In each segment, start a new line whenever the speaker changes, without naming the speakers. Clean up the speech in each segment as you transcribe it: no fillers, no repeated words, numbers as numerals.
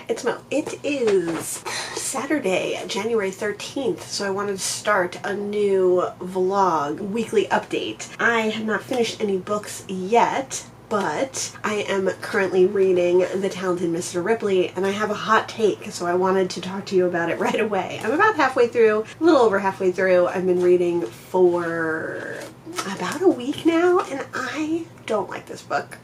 It's Mo. It is Saturday, January 13th, so I wanted to start a new vlog, weekly update. I have not finished any books yet, but I am currently reading The Talented Mr. Ripley, and I have a hot take, so I wanted to talk to you about it right away. I'm about halfway through, a little over halfway through. I've been reading for about a week now, and I don't like this book.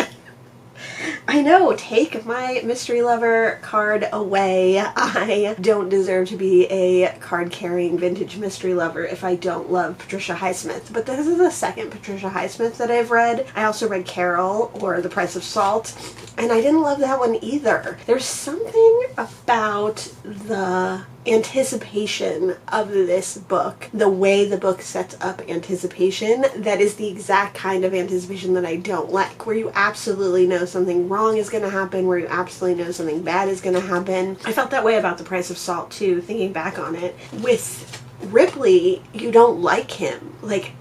I know, take my mystery lover card away. I don't deserve to be a card-carrying vintage mystery lover if I don't love Patricia Highsmith. But this is the second Patricia Highsmith that I've read. I also read Carol, or The Price of Salt, and I didn't love that one either. There's something about the anticipation of this book, the way the book sets up anticipation, that is the exact kind of anticipation that I don't like, where you absolutely know something wrong is going to happen, where you absolutely know something bad is going to happen. I felt that way about The Price of Salt too, thinking back on it. With Ripley, you don't like him. Like,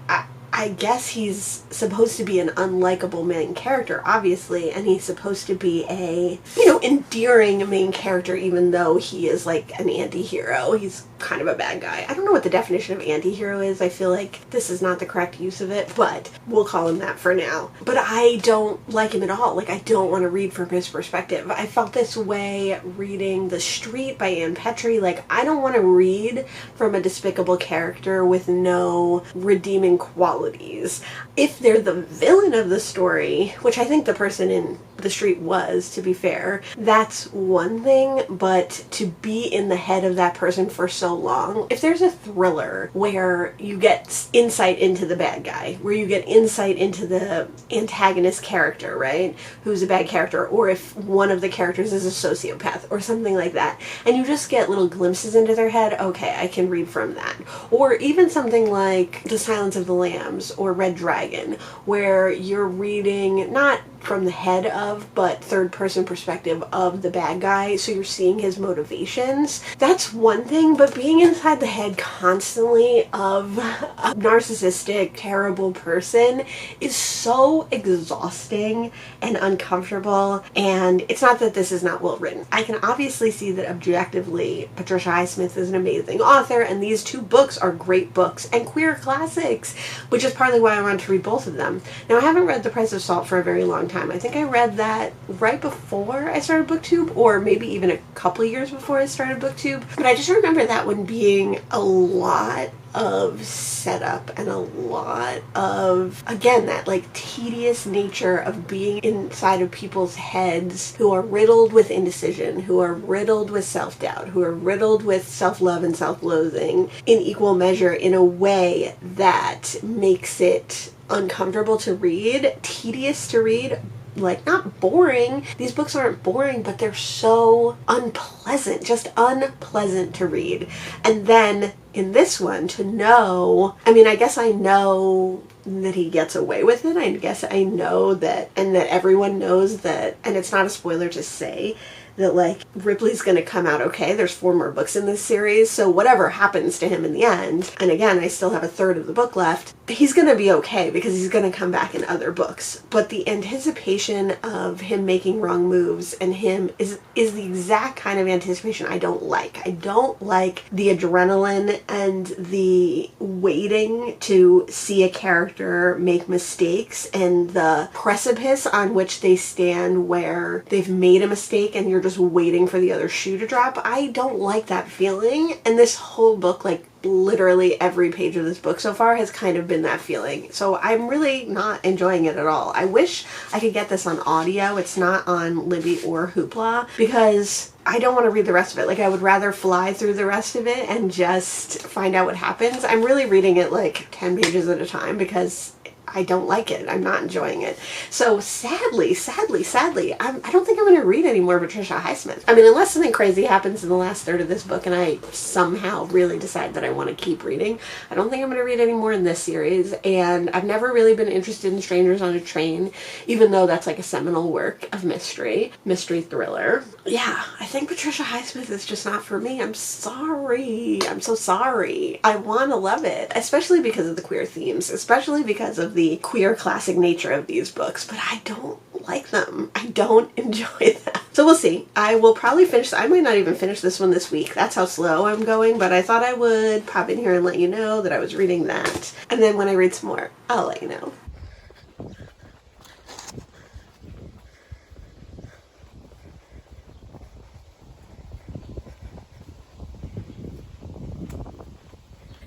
I guess he's supposed to be an unlikable main character, obviously, and he's supposed to be a, endearing main character, even though he is like an anti-hero. He's kind of a bad guy. I don't know what the definition of anti-hero is. I feel like this is not the correct use of it, but we'll call him that for now. But I don't like him at all. Like, I don't want to read from his perspective. I felt this way reading The Street by Ann Petrie. Like, I don't want to read from a despicable character with no redeeming qualities. If they're the villain of the story, which I think the person in The Street was, to be fair, that's one thing, but to be in the head of that person for so long, if there's a thriller where you get insight into the bad guy, where you get insight into the antagonist character, right, who's a bad character, or if one of the characters is a sociopath or something like that, and you just get little glimpses into their head, okay, I can read from that. Or even something like The Silence of the Lambs or Red Dragon, where you're reading not from the head of, but third-person perspective of the bad guy, so you're seeing his motivations. That's one thing, but being inside the head constantly of a narcissistic, terrible person is so exhausting and uncomfortable, and it's not that this is not well written. I can obviously see that objectively Patricia Highsmith is an amazing author, and these two books are great books and queer classics, which is partly why I wanted to read both of them. Now, I haven't read The Price of Salt for a very long time. I think I read that right before I started BookTube, or maybe even a couple years before I started BookTube. But I just remember that one being a lot of setup and a lot of, again, that like tedious nature of being inside of people's heads who are riddled with indecision, who are riddled with self-doubt, who are riddled with self-love and self-loathing in equal measure, in a way that makes it uncomfortable to read, tedious to read, like, not boring. These books aren't boring, but they're so unpleasant, just unpleasant to read. And then in this one, to know, I mean, I guess I know that he gets away with it. I guess I know that, and that everyone knows that, and it's not a spoiler to say that, like, Ripley's gonna come out okay. There's 4 more books in this series, so whatever happens to him in the end, and again, I still have a third of the book left, he's gonna be okay because he's gonna come back in other books. But the anticipation of him making wrong moves and him is the exact kind of anticipation I don't like. I don't like the adrenaline and the waiting to see a character make mistakes and the precipice on which they stand where they've made a mistake and you're just waiting for the other shoe to drop. I don't like that feeling, and this whole book, like, literally every page of this book so far has kind of been that feeling. So I'm really not enjoying it at all. I wish I could get this on audio. It's not on Libby or Hoopla, because I don't want to read the rest of it. Like, I would rather fly through the rest of it and just find out what happens. I'm really reading it like 10 pages at a time because I don't like it. I'm not enjoying it. So sadly, I don't think I'm going to read any more Patricia Highsmith. I mean, unless something crazy happens in the last third of this book and I somehow really decide that I want to keep reading, I don't think I'm going to read any more in this series. And I've never really been interested in Strangers on a Train, even though that's like a seminal work of mystery thriller. Yeah, I think Patricia Highsmith is just not for me. I'm sorry. I'm so sorry. I want to love it, especially because of the queer themes, especially because of the queer classic nature of these books, but I don't don't like them. I don't enjoy them. So we'll see. I will probably finish. I might not even finish this one this week. That's how slow I'm going, but I thought I would pop in here and let you know that I was reading that. And then when I read some more, I'll let you know.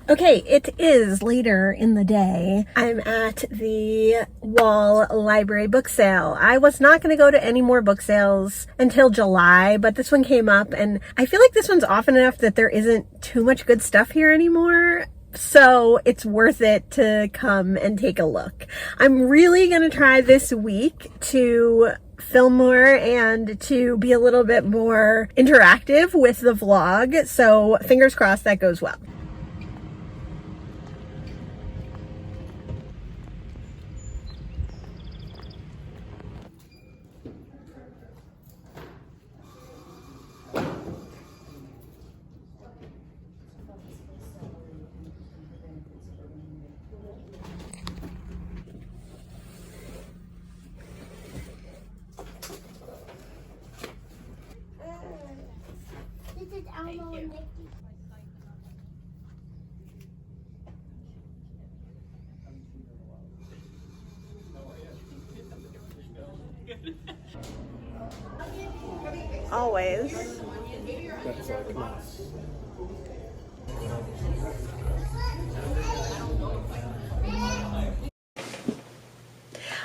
Okay, it is later in the day. I'm at the Wall Library book sale. I was not going to go to any more book sales until July, but this one came up, and I feel like this one's often enough that there isn't too much good stuff here anymore. So it's worth it to come and take a look. I'm really going to try this week to film more and to be a little bit more interactive with the vlog. So fingers crossed that goes well. Always.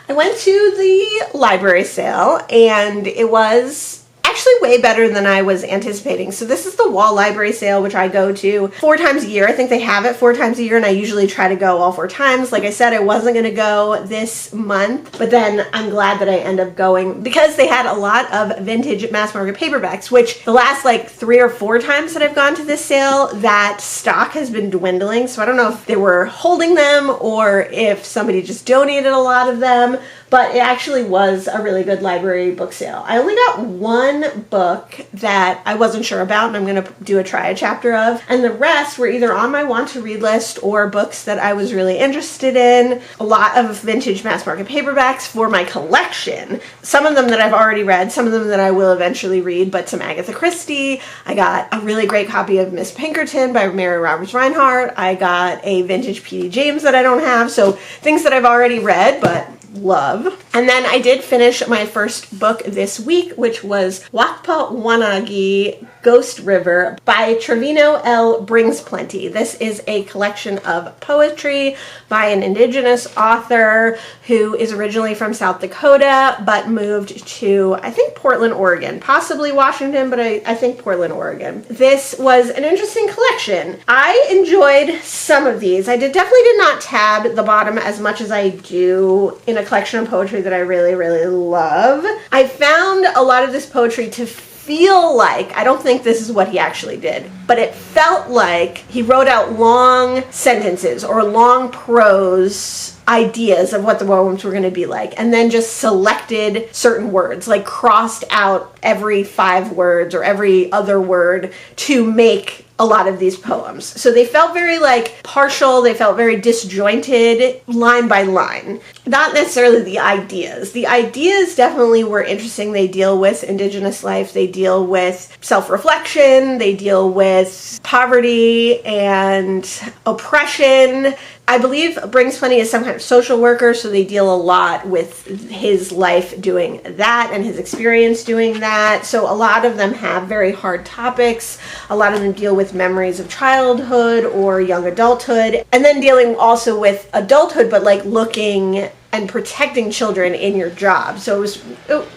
I went to the library sale and it was actually way better than I was anticipating. So this is the Wall Library sale, which I go to 4 times a year. I think they have it 4 times a year, and I usually try to go all 4 times. Like I said, I wasn't going to go this month, but then I'm glad that I end up going because they had a lot of vintage mass market paperbacks, which the last like 3 or 4 times that I've gone to this sale, that stock has been dwindling. So I don't know if they were holding them or if somebody just donated a lot of them. But it actually was a really good library book sale. I only got 1 book that I wasn't sure about and I'm going to do a try a chapter of. And the rest were either on my want to read list or books that I was really interested in. A lot of vintage mass market paperbacks for my collection. Some of them that I've already read, some of them that I will eventually read, but some Agatha Christie. I got a really great copy of Miss Pinkerton by Mary Roberts Rinehart. I got a vintage P.D. James that I don't have. So things that I've already read, but love. And then I did finish my first book this week, which was Wakpa Wanagi Ghost River by Trevino L. Brings Plenty. This is a collection of poetry by an indigenous author who is originally from South Dakota but moved to, I think, Portland, Oregon, possibly Washington, but I think Portland, Oregon. This was an interesting collection. I enjoyed some of these. I definitely did not tab the bottom as much as I do in a collection of poetry that I really, really love. I found a lot of this poetry to feel like, I don't think this is what he actually did, but it felt like he wrote out long sentences or long prose ideas of what the poems were going to be like, and then just selected certain words, like crossed out every 5 words or every other word to make a lot of these poems. So they felt very like partial, they felt very disjointed line by line. Not necessarily the ideas. The ideas definitely were interesting. They deal with indigenous life, they deal with self-reflection, they deal with poverty and oppression. I believe Brings Plenty is some kind of social worker, so they deal a lot with his life doing that and his experience doing that. So a lot of them have very hard topics. A lot of them deal with memories of childhood or young adulthood, and then dealing also with adulthood, but like looking and protecting children in your job. So it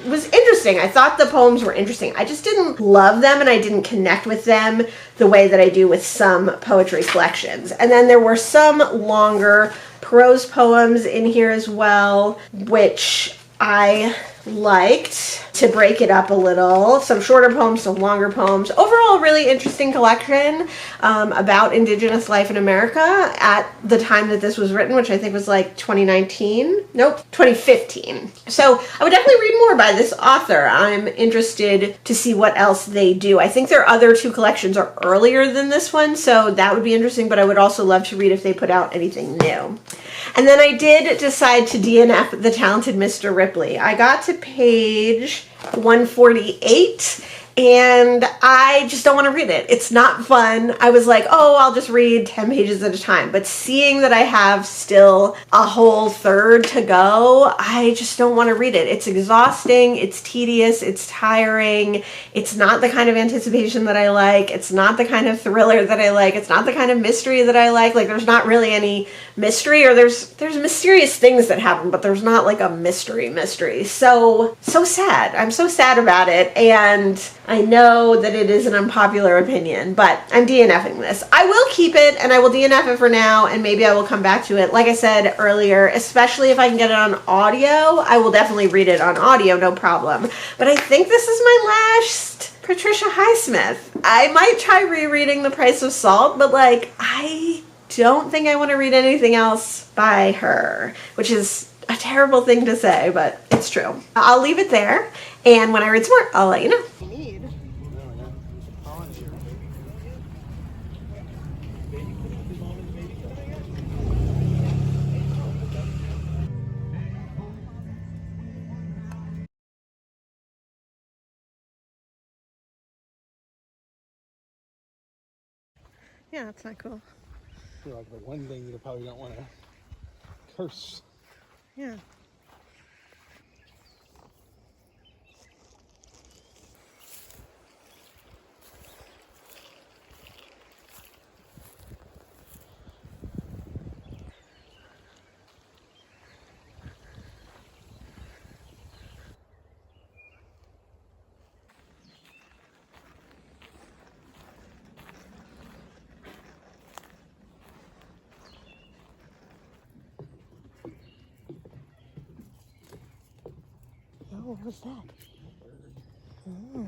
was interesting. I thought the poems were interesting. I just didn't love them and I didn't connect with them the way that I do with some poetry collections. And then there were some longer prose poems in here as well, which I liked to break it up a little. Some shorter poems, some longer poems. Overall, really interesting collection about Indigenous life in America at the time that this was written, which I think was like 2019. Nope, 2015. So I would definitely read more by this author. I'm interested to see what else they do. I think their other 2 collections are earlier than this one, so that would be interesting, but I would also love to read if they put out anything new. And then I did decide to DNF The Talented Mr. Ripley. I got to page 148 and I just don't want to read it. It's not fun. I was like, oh, I'll just read 10 pages at a time. But seeing that I have still a whole third to go, I just don't want to read it. It's exhausting. It's tedious. It's tiring. It's not the kind of anticipation that I like. It's not the kind of thriller that I like. It's not the kind of mystery that I like. Like, there's not really any mystery, or there's mysterious things that happen, but there's not like a mystery. So sad. I'm so sad about it. And I know that it is an unpopular opinion, but I'm DNFing this. I will keep it, and I will DNF it for now, and maybe I will come back to it. Like I said earlier, especially if I can get it on audio, I will definitely read it on audio, no problem. But I think this is my last Patricia Highsmith. I might try rereading The Price of Salt, but like, I don't think I want to read anything else by her, which is a terrible thing to say, but it's true. I'll leave it there, and when I read some more, I'll let you know. Yeah, that's not cool.
I feel like the one thing you probably don't want to curse.
Yeah. Oh, what was that? Oh.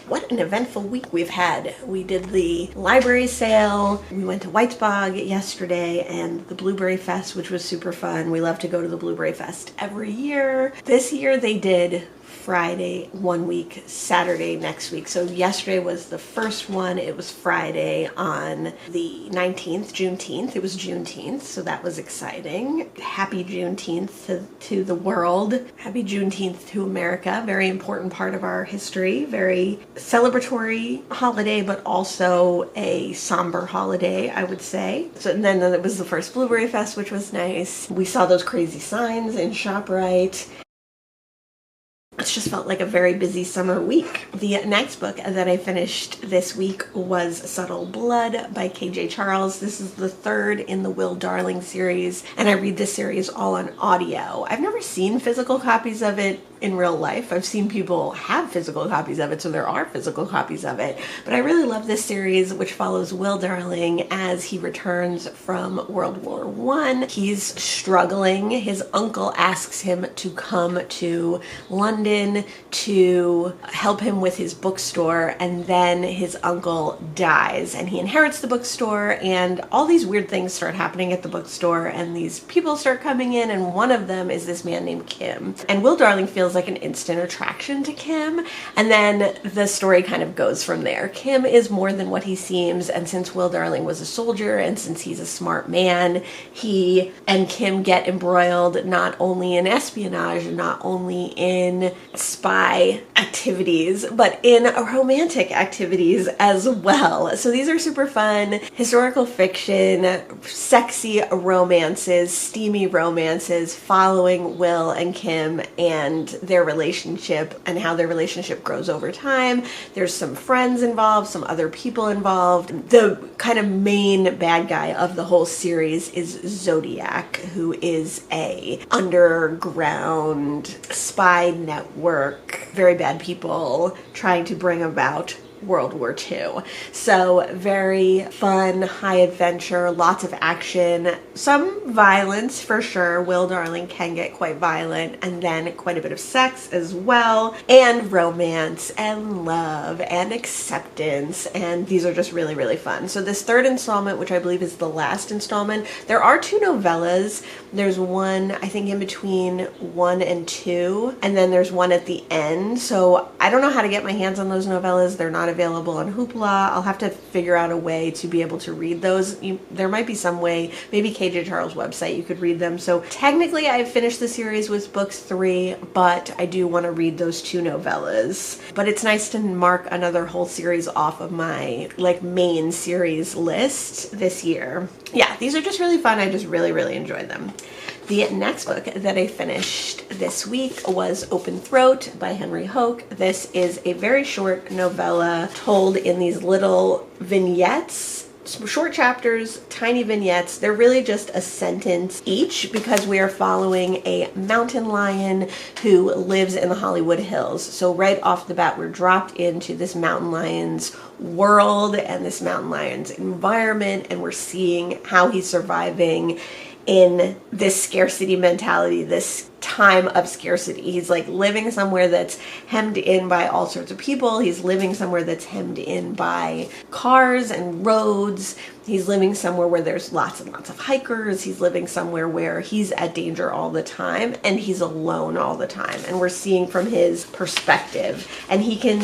What an eventful week we've had. We did the library sale, we went to White's Bog yesterday, and the Blueberry Fest, which was super fun. We love to go to the Blueberry Fest every year. This year they did Friday one week, Saturday next week. So yesterday was the first one. It was Friday on the 19th, Juneteenth. It was Juneteenth, so that was exciting. Happy Juneteenth to the world. Happy Juneteenth to America. Very important part of our history. Very celebratory holiday, but also a somber holiday, I would say. So and then it was the first Blueberry Fest, which was nice. We saw those crazy signs in ShopRite. It just felt like a very busy summer week. The next book that I finished this week was Subtle Blood by K.J. Charles. This is the third in the Will Darling series, and I read this series all on audio. I've never seen physical copies of it in real life. I've seen people have physical copies of it, so there are physical copies of it. But I really love this series, which follows Will Darling as he returns from World War I. He's struggling. His uncle asks him to come to London to help him with his bookstore, and then his uncle dies, and he inherits the bookstore, and all these weird things start happening at the bookstore, and these people start coming in, and one of them is this man named Kim. And Will Darling feels like an instant attraction to Kim, and then the story kind of goes from there. Kim is more than what he seems, and since Will Darling was a soldier, and since he's a smart man, he and Kim get embroiled not only in espionage, not only in spy activities, but in romantic activities as well. So these are super fun, historical fiction, sexy romances, steamy romances following Will and Kim and their relationship and how their relationship grows over time. There's some friends involved, some other people involved. The kind of main bad guy of the whole series is Zodiac, who is a underground spy network, very bad people trying to bring about World War II. So very fun, high adventure, lots of action, some violence for sure. Will Darling can get quite violent, and then quite a bit of sex as well, and romance and love and acceptance, and these are just really, really fun. So this third installment, which I believe is the last installment, there are 2 novellas. There's one, I think, in between 1 and 2, and then there's one at the end. So I don't know how to get my hands on those novellas. They're not available on Hoopla. I'll have to figure out a way to be able to read those. There might be some way, maybe KJ Charles' website, you could read them. So technically I've finished the series with books 3, but I do want to read those 2 novellas. But it's nice to mark another whole series off of my main series list this year. Yeah, these are just really fun. I just really, really enjoyed them. The next book that I finished this week was Open Throat by Henry Hoke. This is a very short novella told in these little vignettes, short chapters, tiny vignettes. They're really just a sentence each because we are following a mountain lion who lives in the Hollywood Hills. So right off the bat, we're dropped into this mountain lion's world and this mountain lion's environment, and we're seeing how he's surviving in this scarcity mentality, this time of scarcity. He's living somewhere that's hemmed in by all sorts of people. He's living somewhere that's hemmed in by cars and roads. He's living somewhere where there's lots and lots of hikers. He's living somewhere where he's at danger all the time, and he's alone all the time. And we're seeing from his perspective, and he can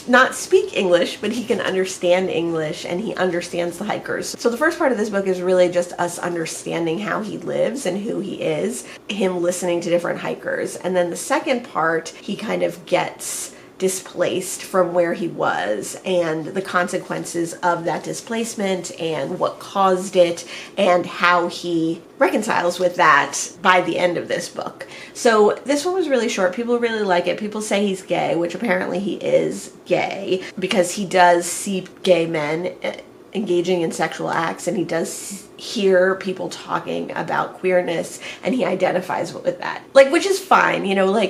not speak English, but he can understand English, and he understands the hikers. So the first part of this book is really just us understanding how he lives and who he is, him listening to different hikers. And then the second part, he kind of gets displaced from where he was and the consequences of that displacement and what caused it and how he reconciles with that by the end of this book. So this one was really short. People really like it. People say he's gay, which apparently he is gay because he does see gay men engaging in sexual acts, and he does hear people talking about queerness, and he identifies with that. Which is fine,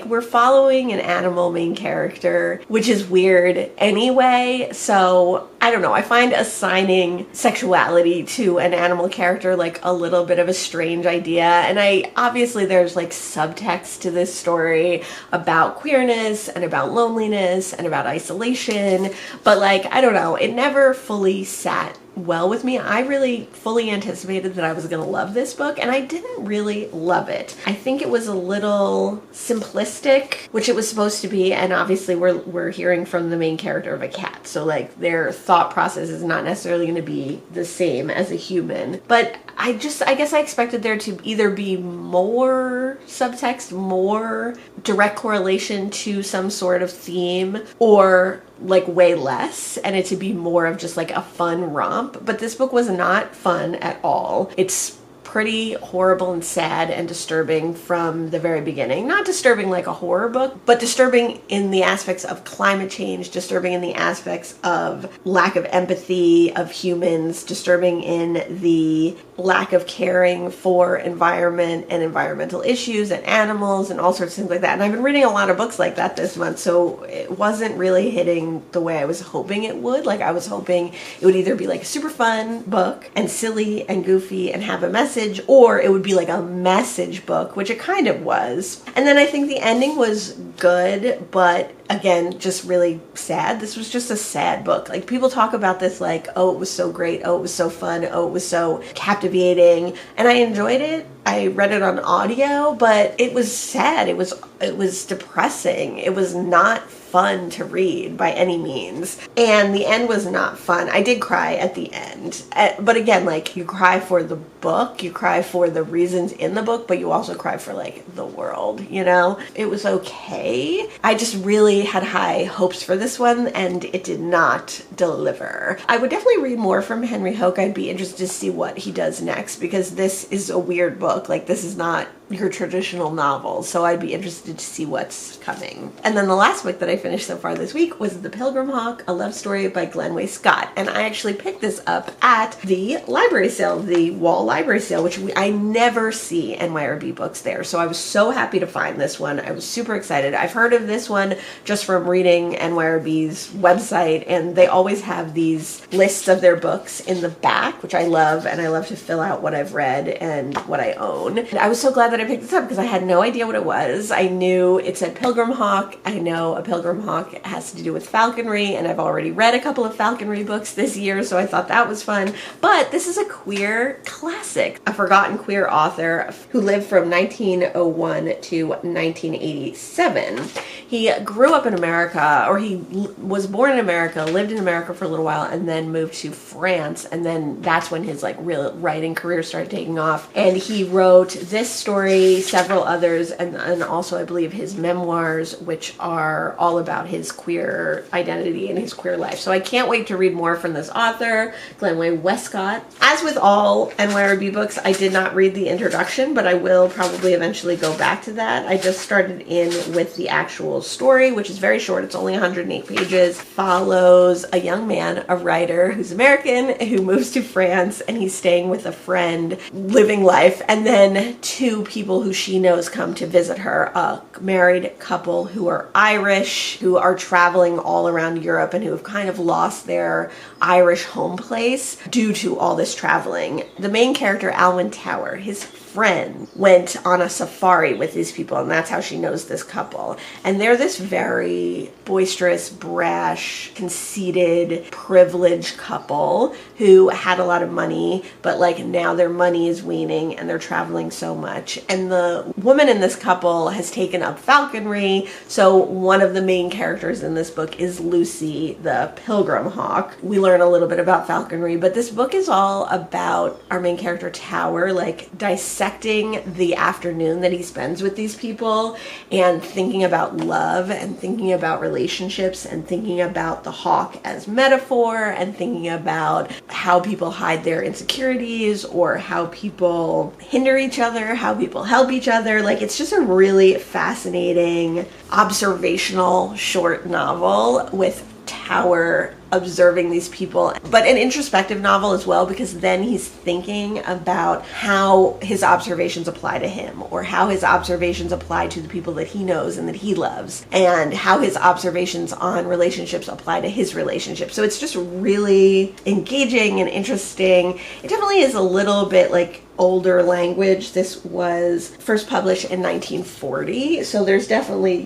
we're following an animal main character, which is weird anyway, so I don't know, I find assigning sexuality to an animal character a little bit of a strange idea, and obviously there's subtext to this story about queerness and about loneliness and about isolation, but I don't know, it never fully sat well with me. I really fully anticipated that I was going to love this book, and I didn't really love it. I think it was a little simplistic, which it was supposed to be, and obviously we're hearing from the main character of a cat, so their thought process is not necessarily going to be the same as a human. But I guess I expected there to either be more subtext, more direct correlation to some sort of theme, or way less, and it to be more of just a fun romp. But this book was not fun at all. It's pretty horrible and sad and disturbing from the very beginning. Not disturbing like a horror book, but disturbing in the aspects of climate change, disturbing in the aspects of lack of empathy of humans, disturbing in the lack of caring for environment and environmental issues and animals and all sorts of things like that. And I've been reading a lot of books like that this month, so it wasn't really hitting the way I was hoping it would. I was hoping it would either be a super fun book and silly and goofy and have a message, or it would be a message book, which it kind of was. And then I think the ending was good, but again, just really sad. This was just a sad book. People talk about this oh, it was so great, oh, it was so fun, oh, it was so captivating, and I enjoyed it. I read it on audio, but it was sad. It was depressing. It was not fun to read by any means. And the end was not fun. I did cry at the end. But again, you cry for the book, you cry for the reasons in the book, but you also cry for the world, It was okay. I just really had high hopes for this one, and it did not deliver. I would definitely read more from Henry Hoke. I'd be interested to see what he does next, because this is a weird book. This is not your traditional novels, so I'd be interested to see what's coming. And then the last book that I finished so far this week was The Pilgrim Hoke, a love story by Glenway Scott. And I actually picked this up at the library sale, the Wall Library Sale, which I never see NYRB books there. So I was so happy to find this one. I was super excited. I've heard of this one just from reading NYRB's website, and they always have these lists of their books in the back, which I love, and I love to fill out what I've read and what I own. And I was so glad that I picked this up because I had no idea what it was. I knew it said Pilgrim Hoke. I know a Pilgrim Hoke has to do with falconry, and I've already read a couple of falconry books this year, so I thought that was fun. But this is a queer classic, a forgotten queer author who lived from 1901 to 1987. He grew up in America, or he was born in America, lived in America for a little while, and then moved to France, and then that's when his real writing career started taking off. And he wrote this story, several others, and also I believe his memoirs, which are all about his queer identity and his queer life. So I can't wait to read more from this author, Glenway Wescott. As with all NYRB books, I did not read the introduction, but I will probably eventually go back to that. I just started in with the actual story, which is very short. It's only 108 pages. Follows a young man, a writer who's American, who moves to France, and he's staying with a friend, living life, and then two people who she knows come to visit her, a married couple who are Irish, who are traveling all around Europe and who have kind of lost their Irish home place due to all this traveling. The main character, Alwyn Tower, his friend, went on a safari with these people, and that's how she knows this couple. And they're this very boisterous, brash, conceited, privileged couple who had a lot of money, but now their money is waning and they're traveling so much. And the woman in this couple has taken up falconry, so one of the main characters in this book is Lucy, the Pilgrim Hoke. We learn a little bit about falconry, but this book is all about our main character, Tower, dissecting the afternoon that he spends with these people and thinking about love and thinking about relationships and thinking about the hawk as metaphor and thinking about how people hide their insecurities or how people hinder each other, how people help each other. It's just a really fascinating observational short novel with Tower observing these people, but an introspective novel as well, because then he's thinking about how his observations apply to him, or how his observations apply to the people that he knows and that he loves, and how his observations on relationships apply to his relationship. So it's just really engaging and interesting. It definitely is a little bit older language. This was first published in 1940, so there's definitely,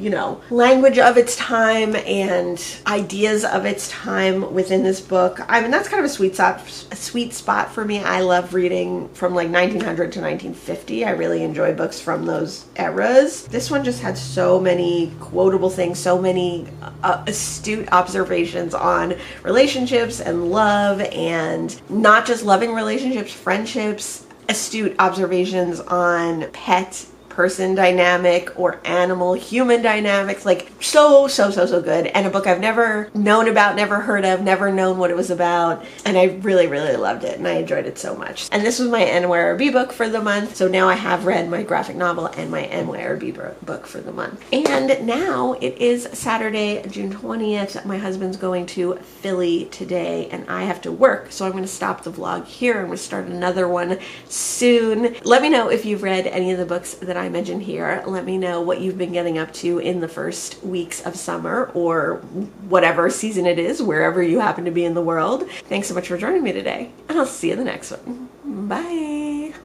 language of its time and ideas of its time within this book. I mean, that's kind of a sweet spot for me. I love reading from 1900 to 1950. I really enjoy books from those eras. This one just had so many quotable things, so many astute observations on relationships and love, and not just loving relationships, friendships, astute observations on pet person dynamic or animal human dynamics. So good, and a book I've never known about, never heard of, never known what it was about, and I really loved it, and I enjoyed it so much. And this was my NYRB book for the month, so now I have read my graphic novel and my NYRB book for the month. And now it is Saturday, June 20th. My husband's going to Philly today and I have to work, so I'm going to stop the vlog here. I'm going to start another one soon. Let me know if you've read any of the books that I mentioned here. Let me know what you've been getting up to in the first weeks of summer, or whatever season it is, wherever you happen to be in the world. Thanks so much for joining me today, and I'll see you in the next one. Bye.